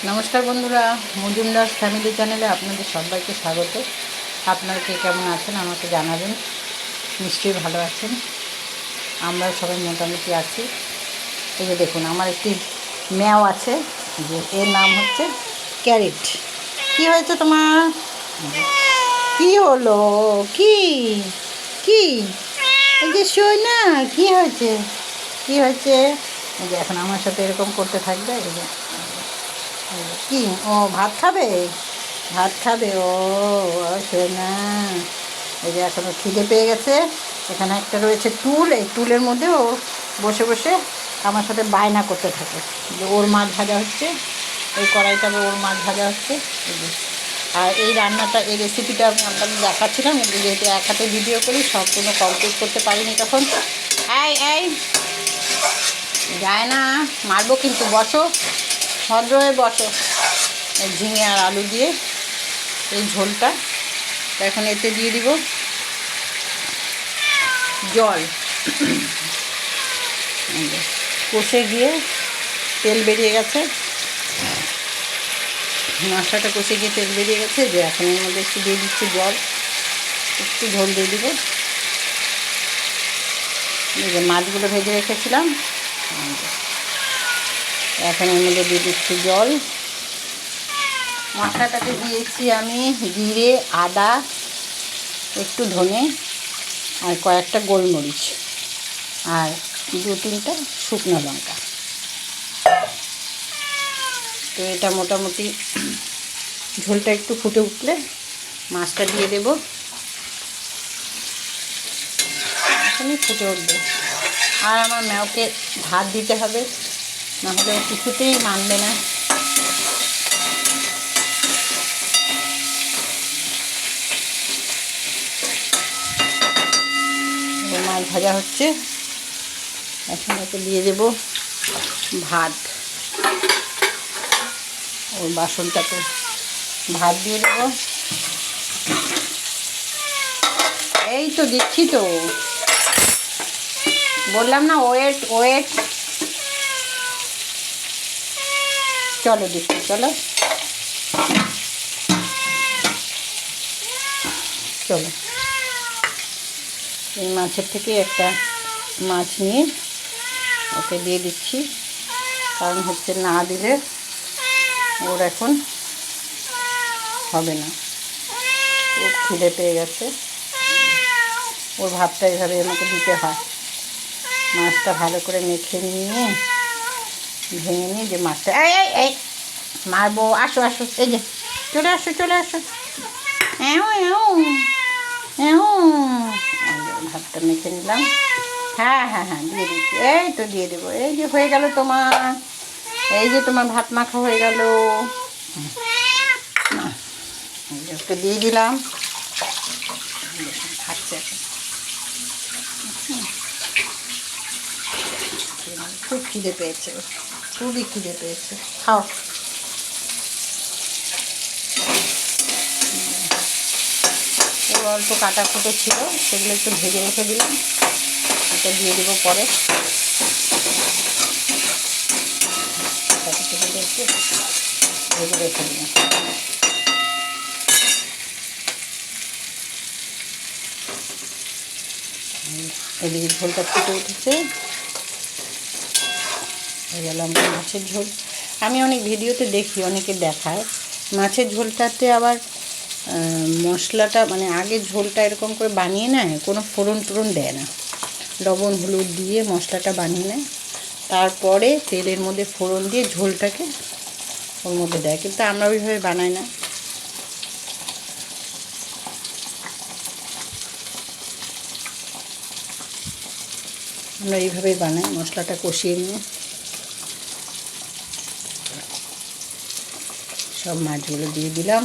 নমস্কার বন্ধুরা, মজুমদার ফ্যামিলি চ্যানেলে আপনাদের সবাইকে স্বাগত। আপনারা কে কেমন আছেন আমাকে জানাবেন। নিশ্চয়ই ভালো আছেন, আমরা সবাই মোটামুটি আছি। এই যে দেখুন, আমার একটি ম্যাও আছে, যে এর নাম হচ্ছে ক্যারেট। কি হয়েছে তোমার? কি হলো? কি কি এই যে শোয় না, কি হয়েছে? কি হয়েছে? এই যে এখন আমার সাথে এরকম করতে থাকবে। এই যে কি, ও ভাত খাবে? ভাত খাবে ও, না। এই যে এখনও খিদে পেয়ে গেছে। এখানে একটা রয়েছে টুল, এই টুলের মধ্যে ও বসে বসে আমার সাথে বায়না করতে থাকে যে ওর মাছ ভাজা হচ্ছে, এই কড়াইটাবে ওর মাছ ভাজা হচ্ছে। আর এই রান্নাটা, এই রেসিপিটা আমি আপনাদের দেখাচ্ছিলাম, যেহেতু এক হাতে ভিডিও করি, সম্পূর্ণ কমপ্লিট করতে পারিনি তখন। এই যায় না, মারবো কিন্তু, বসো, ভদ্র হয়ে বসো। ঝিঙে আর আলু দিয়ে এই ঝোলটা। এখন এতে দিয়ে দিব জল। কষে গিয়ে তেল বেরিয়ে গেছে, মশলাটা কষে গিয়ে তেল বেরিয়ে গেছে। যে এখন এর মধ্যে একটু দিয়ে দিচ্ছি জল, একটু ঝোল দিয়ে দিব। এই যে মাছগুলো ভেজে রেখেছিলাম, এখন এর মধ্যে দিয়ে দিচ্ছি জল। মশলাটাতে দিয়েছি আমি জিরে, আদা, একটু ধনে আর কয়েকটা গোলমরিচ আর 2-3টা শুকনো লঙ্কা। তো এটা মোটামুটি ঝোলটা একটু ফুটে উঠলে মাছটা দিয়ে দেব। এখনই ফুটে উঠবে। আর আমার ম্যাওকে ভাত দিতে হবে, নাহলে কিছুতেই মানবে না। মাছ ভাজা হচ্ছে, এখন ওকে দিয়ে দেব ভাত। ওর বাসনটাতে ভাত দিয়ে দেব। এই তো দিচ্ছি, তো বললাম না, ওয়েট ওয়েট। চলো দিচ্ছি, চলো চলো। এই মাছের থেকে একটা মাছ নিয়ে ওকে দিয়ে দিচ্ছি, কারণ হচ্ছে না দিলে ওর এখন হবে না। ওর খিদে পেয়ে গেছে, ওর ভাতটা এভাবে আমাকে দিতে হয়। মাছটা ভালো করে মেখে নিয়ে ভেঙে নিয়ে যে মাছটা, এই মারবো, আসো আসো, এই যে চলে আসো চলে আসো। ভাতটা মেখে নিলাম। হ্যাঁ হ্যাঁ হ্যাঁ, দিয়ে দিচ্ছি, এই তো দিয়ে দেবো। এই যে হয়ে গেল তোমার, এই যে তোমার ভাত মাখা হয়ে গেল। ওকে দিয়ে দিলাম, খাচ্ছে এখন। খুব খিদে পেয়েছে, খুবই খিদে পেয়েছে। খাও। ওর অল্প কাটা কুটো ছিল, সেগুলো একটু ভেজে রেখে দিলাম, এটা দিয়ে দেবো পরে। একটু ভেজে রেখে দিলাম। এদিকে ঝোলটা ফুটে উঠেছে, হয়ে গেল আমার মাছের ঝোল। আমি অনেক ভিডিওতে দেখি, অনেকে দেখায় মাছের ঝোলটাতে আবার মশলাটা, মানে আগে ঝোলটা এরকম করে বানিয়ে নেয়, কোনো ফোড়ন টোড়ন দেয় না, লবণ হলুদ দিয়ে মশলাটা বানিয়ে নেয়, তারপরে তেলের মধ্যে ফোড়ন দিয়ে ঝোলটাকে ওর মধ্যে দেয়। কিন্তু আমরা ওইভাবে বানাই না, আমরা এইভাবেই বানাই। মশলাটা কষিয়ে নিয়ে সব মাছগুলো দিয়ে দিলাম।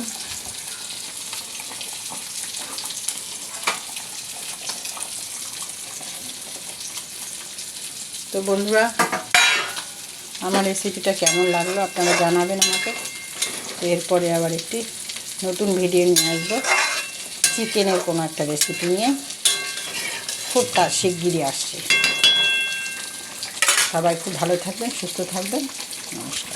তো বন্ধুরা, আমার রেসিপিটা কেমন লাগলো আপনারা জানাবেন আমাকে। এরপরে আবার একটি নতুন ভিডিও নিয়ে আসবো, চিকেনের কোনো একটা রেসিপি নিয়ে, খুব শিগগিরই আসছে। সবাই খুব ভালো থাকবেন, সুস্থ থাকবেন। নমস্কার।